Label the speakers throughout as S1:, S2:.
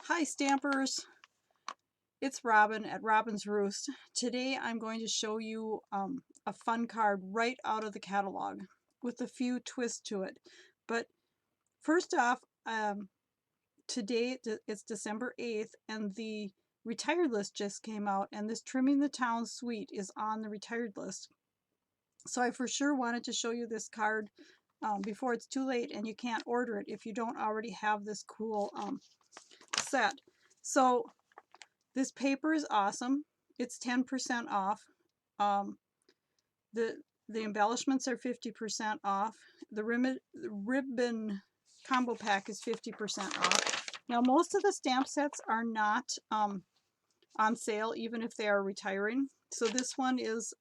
S1: Hi Stampers, it's Robyn at Robyn's Roost. Today I'm going to show you a fun card right out of the catalog with a few twists to it. But first off, today it's December 8th and the retired list just came out, and this Trimming the Town suite is on the retired list. So I for sure wanted to show you this card before it's too late and you can't order it if you don't already have this cool set. So this paper is awesome. It's 10% off. Um, the embellishments are 50% off. The ribbon combo pack is 50% off. Now most of the stamp sets are not on sale, even if they are retiring. So this one is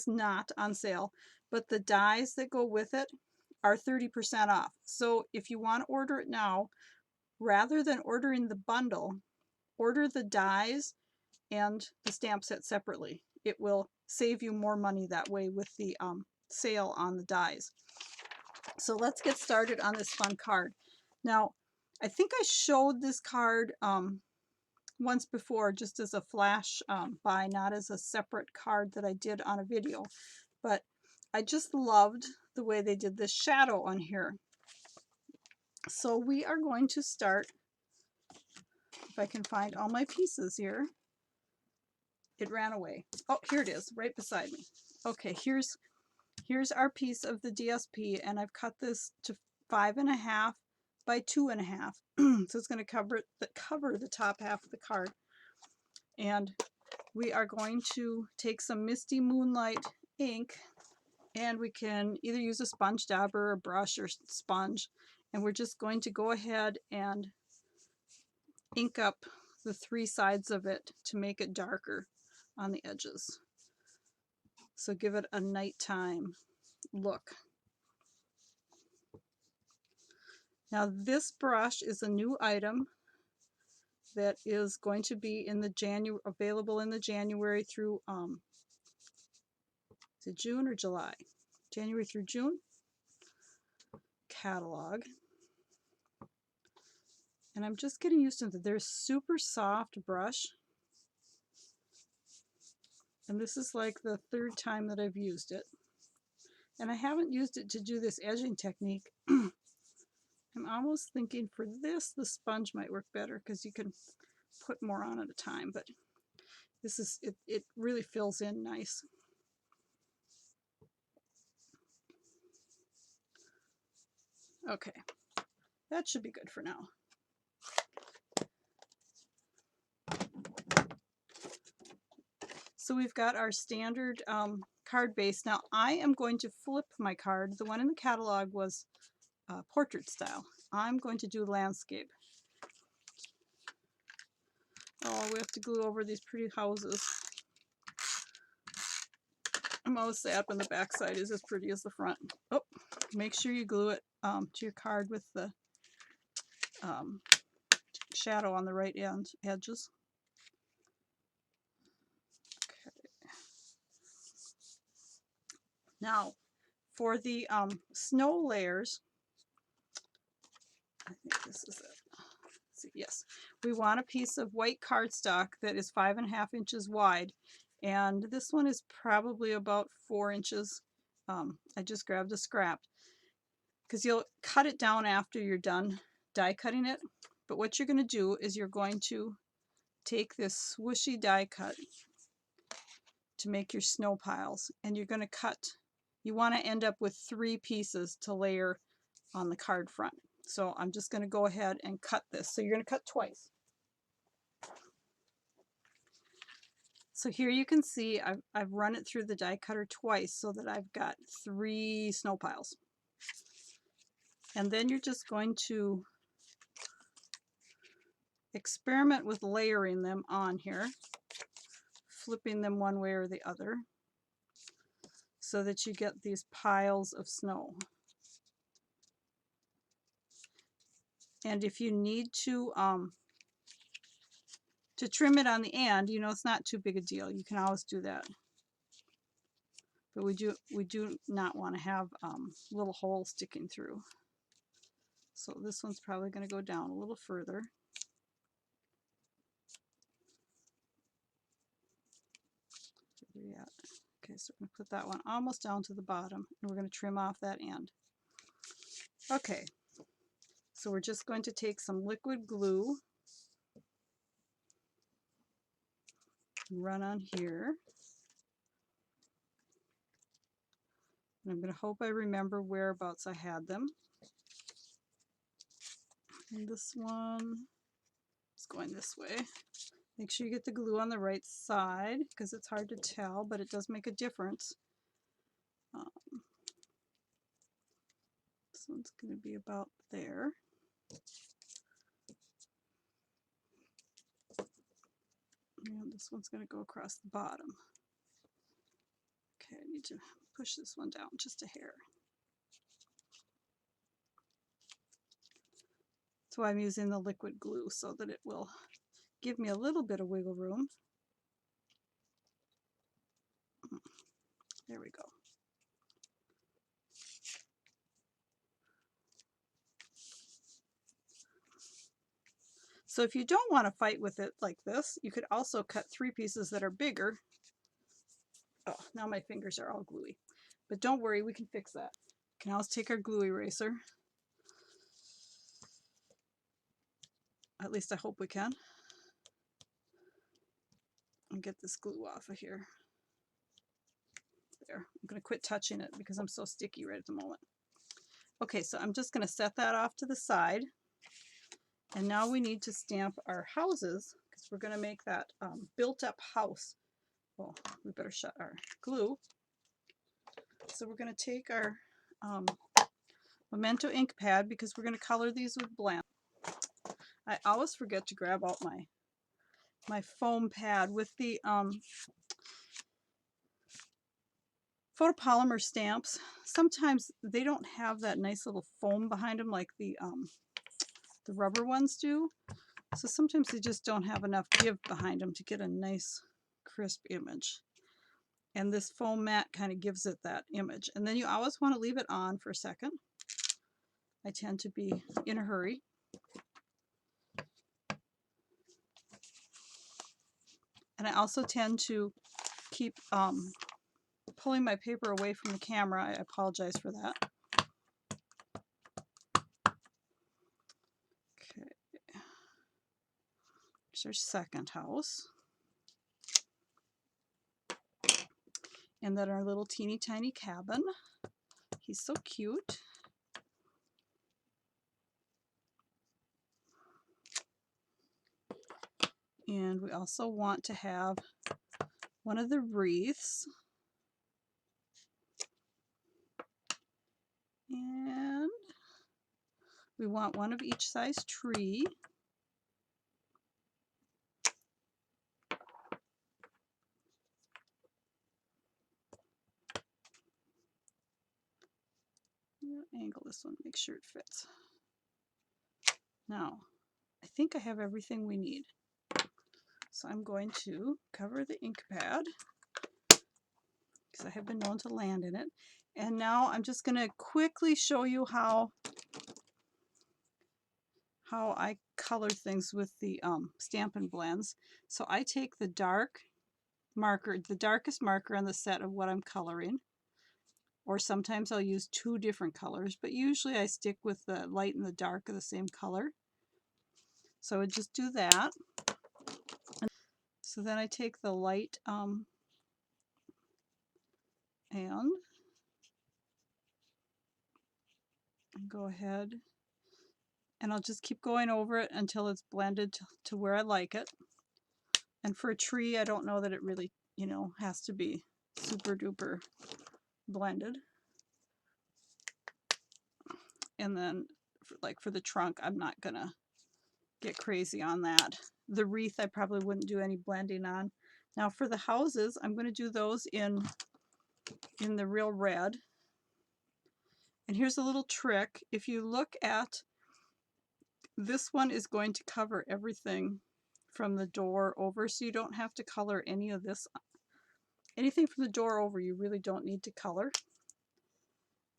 S1: not on sale, but the dies that go with it are 30% off. So if you want to order it now, rather than ordering the bundle, order the dies and the stamp set separately. It will save you more money that way with the sale on the dies. So let's get started on this fun card. Now, I think I showed this card once before just as a flash buy, not as a separate card that I did on a video. But I just loved the way they did this shadow on here. So we are going to start, if I can find all my pieces here. It ran away. Oh, here it is, right beside me. Okay, here's our piece of the DSP, and I've cut this to 5.5 by 2.5. So it's going to cover the top half of the card. And we are going to take some Misty Moonlight ink, and we can either use a sponge dabber, a brush, or sponge. And we're just going to go ahead and ink up the three sides of it to make it darker on the edges. So give it a nighttime look. Now this brush is a new item that is going to be in the available in the January through is it June or July? January through June catalog. And I'm just getting used to it. They're super soft brush. And this is like the third time that I've used it. And I haven't used it to do this edging technique. I'm almost thinking for this, the sponge might work better because you can put more on at a time, but this is, it really fills in nice. Okay, that should be good for now. So we've got our standard card base. Now I am going to flip my card. The one in the catalog was portrait style. I'm going to do landscape. Oh, we have to glue over these pretty houses. I'm always sad when the back side is as pretty as the front. Oh, make sure you glue it to your card with the shadow on the right edges. Okay. Now, for the snow layers, I think this is it. See, yes, we want a piece of white cardstock that is 5.5 inches wide, and this one is probably about 4 inches. I just grabbed a scrap because you'll cut it down after you're done die cutting it. But what you're going to do is you're going to take this swooshy die cut to make your snow piles, and you're going to cut. You want to end up with 3 pieces to layer on the card front. So I'm just going to go ahead and cut this. So you're going to cut twice. So here you can see I've run it through the die cutter twice so that I've got 3 snow piles. And then you're just going to experiment with layering them on here, flipping them one way or the other so that you get these piles of snow. And if you need to trim it on the end, you know, it's not too big a deal. You can always do that. But we do not want to have little holes sticking through. So this one's probably going to go down a little further. Where are you at? Okay, so we're going to put that one almost down to the bottom, and we're going to trim off that end. Okay, so we're just going to take some liquid glue, and run on here. And I'm going to hope I remember whereabouts I had them. And this one is going this way. Make sure you get the glue on the right side because it's hard to tell, but it does make a difference. This one's going to be about there. And this one's going to go across the bottom. Okay, I need to push this one down just a hair. That's why I'm using the liquid glue, so that it will give me a little bit of wiggle room. There we go. So if you don't want to fight with it like this, you could also cut 3 pieces that are bigger. Oh, now my fingers are all gluey. But don't worry, we can fix that. We can always take our glue eraser. At least I hope we can. And get this glue off of here. There. I'm going to quit touching it because I'm so sticky right at the moment. Okay, so I'm just going to set that off to the side. And now we need to stamp our houses because we're going to make that built-up house. Well, we better shut our glue. So we're going to take our Memento ink pad because we're going to color these with blend. I always forget to grab out my foam pad with the photopolymer stamps. Sometimes they don't have that nice little foam behind them like the rubber ones do. So sometimes they just don't have enough give behind them to get a nice crisp image. And this foam mat kind of gives it that image. And then you always want to leave it on for a second. I tend to be in a hurry. And I also tend to keep pulling my paper away from the camera. I apologize for that. Okay. Here's our second house. And then our little teeny tiny cabin. He's so cute. And we also want to have one of the wreaths. And we want one of each size tree. Angle this one, make sure it fits. Now, I think I have everything we need. So I'm going to cover the ink pad because I have been known to land in it. And now I'm just going to quickly show you how I color things with the Stampin' Blends. So I take the dark marker, the darkest marker on the set of what I'm coloring. Or sometimes I'll use 2 different colors, but usually I stick with the light and the dark of the same color. So I would just do that. So then I take the light and go ahead and I'll just keep going over it until it's blended to where I like it. And for a tree, I don't know that it really, you know, has to be super duper blended. And then for the trunk, I'm not gonna get crazy on that. The wreath I probably wouldn't do any blending on. Now for the houses, I'm going to do those in the real red. And here's a little trick. If you look at this one, is going to cover everything from the door over, so you don't have to color any of this. Anything from the door over, you really don't need to color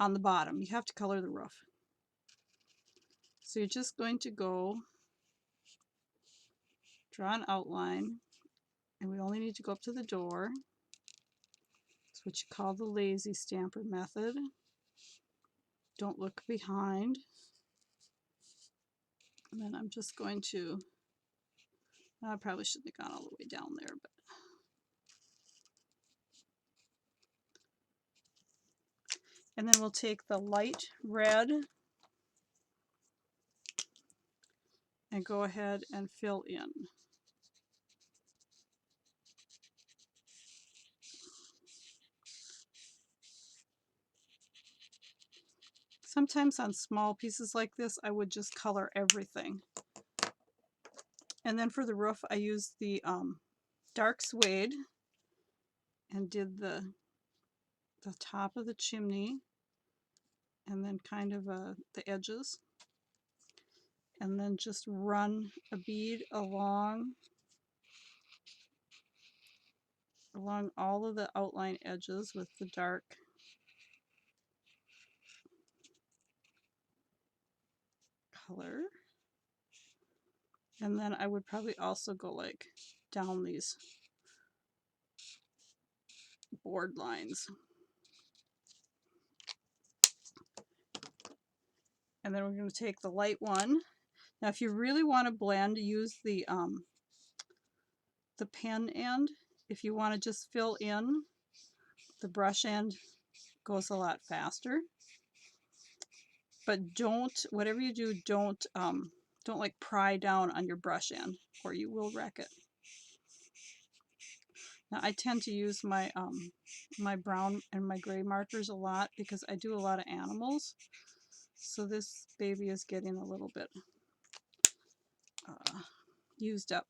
S1: on the bottom. You have to color the roof. So you're just going to go draw an outline, and we only need to go up to the door. It's what you call the lazy stamper method. Don't look behind. And then I'm just going to, I probably shouldn't have gone all the way down there, but and then we'll take the light red and go ahead and fill in. Sometimes on small pieces like this, I would just color everything. And then for the roof, I used the dark suede and did the top of the chimney and then kind of the edges. And then just run a bead along all of the outline edges with the dark color. And then I would probably also go like down these board lines. And then we're going to take the light one. Now if you really want to blend, use the pen end. If you want to just fill in, the brush end goes a lot faster. But don't, whatever you do, don't like pry down on your brush end or you will wreck it. Now I tend to use my my brown and my gray markers a lot because I do a lot of animals. So this baby is getting a little bit used up.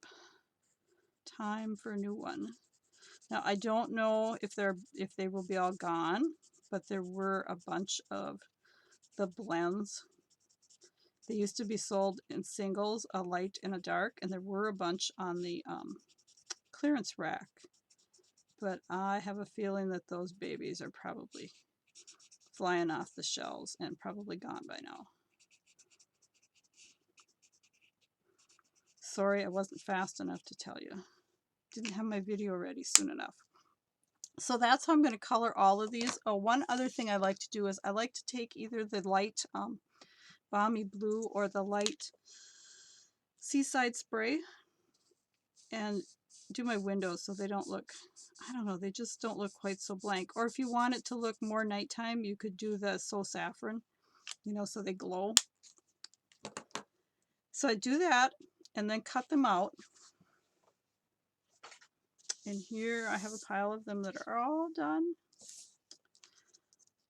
S1: Time for a new one. Now I don't know if they will be all gone, but there were a bunch of the blends. They used to be sold in singles, a light and a dark, and there were a bunch on the clearance rack. But I have a feeling that those babies are probably flying off the shelves and probably gone by now. Sorry, I wasn't fast enough to tell you. Didn't have my video ready soon enough. So that's how I'm going to color all of these. Oh, one other thing I like to do is I like to take either the light balmy blue or the light seaside spray and do my windows so they don't look, I don't know, they just don't look quite so blank. Or if you want it to look more nighttime, you could do the So Saffron, you know, so they glow. So I do that and then cut them out. And here I have a pile of them that are all done.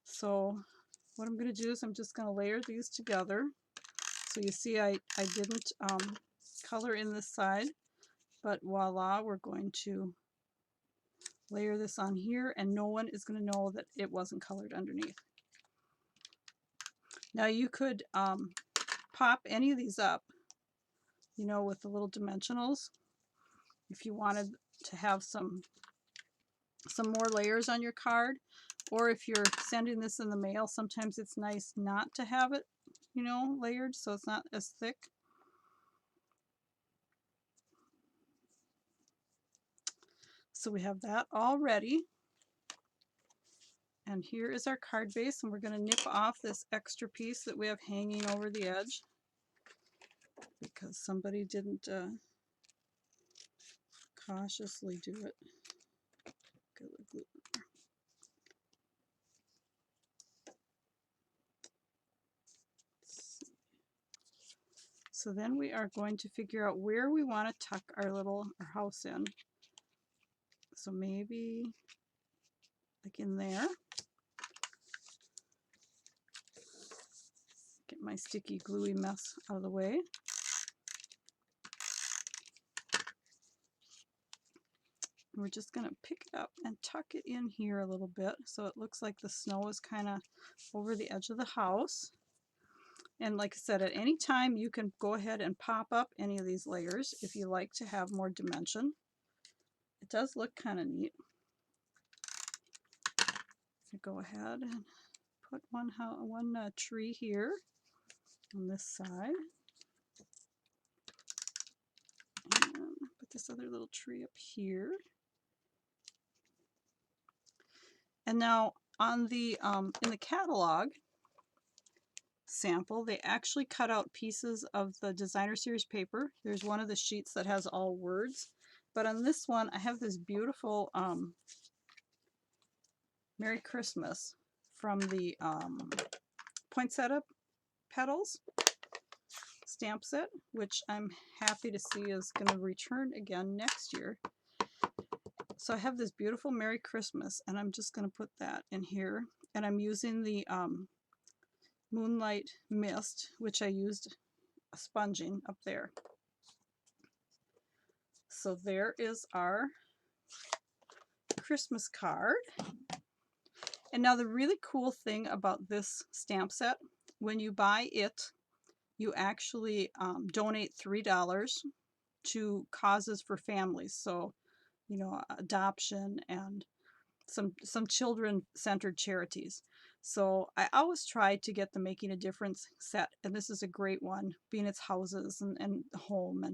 S1: So what I'm going to do is I'm just going to layer these together. So you see I didn't color in this side, but voila, we're going to layer this on here and no one is going to know that it wasn't colored underneath. Now you could pop any of these up, you know, with the little dimensionals if you wanted to have some more layers on your card, or if you're sending this in the mail, sometimes it's nice not to have it, you know, layered so it's not as thick. So we have that all ready. And here is our card base, and we're going to nip off this extra piece that we have hanging over the edge because somebody didn't cautiously do it. Glue. So then we are going to figure out where we want to tuck our house in. So maybe like in there. Get my sticky gluey mess out of the way. We're just going to pick it up and tuck it in here a little bit so it looks like the snow is kind of over the edge of the house. And like I said, at any time you can go ahead and pop up any of these layers if you like to have more dimension. It does look kind of neat. Go ahead and put one tree here on this side. And put this other little tree up here. And now on the in the catalog sample, they actually cut out pieces of the designer series paper. There's one of the sheets that has all words, but on this one I have this beautiful Merry Christmas from the poinsettia petals stamp set, which I'm happy to see is going to return again next year. So I have this beautiful Merry Christmas, and I'm just going to put that in here, and I'm using the Moonlight Mist, which I used sponging up there. So there is our Christmas card. And now the really cool thing about this stamp set, when you buy it, you actually donate $3 to causes for families. So, you know, adoption and some children-centered charities. So I always try to get the Making a Difference set, and this is a great one, being it's houses and home,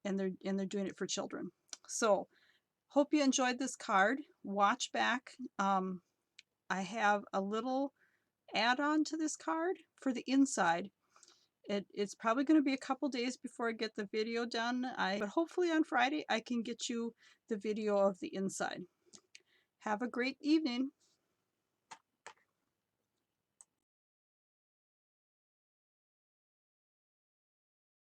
S1: and they're doing it for children. So hope you enjoyed this card. Watch back. I have a little add-on to this card for the inside. It's probably going to be a couple days before I get the video done. But hopefully on Friday I can get you the video of the inside. Have a great evening.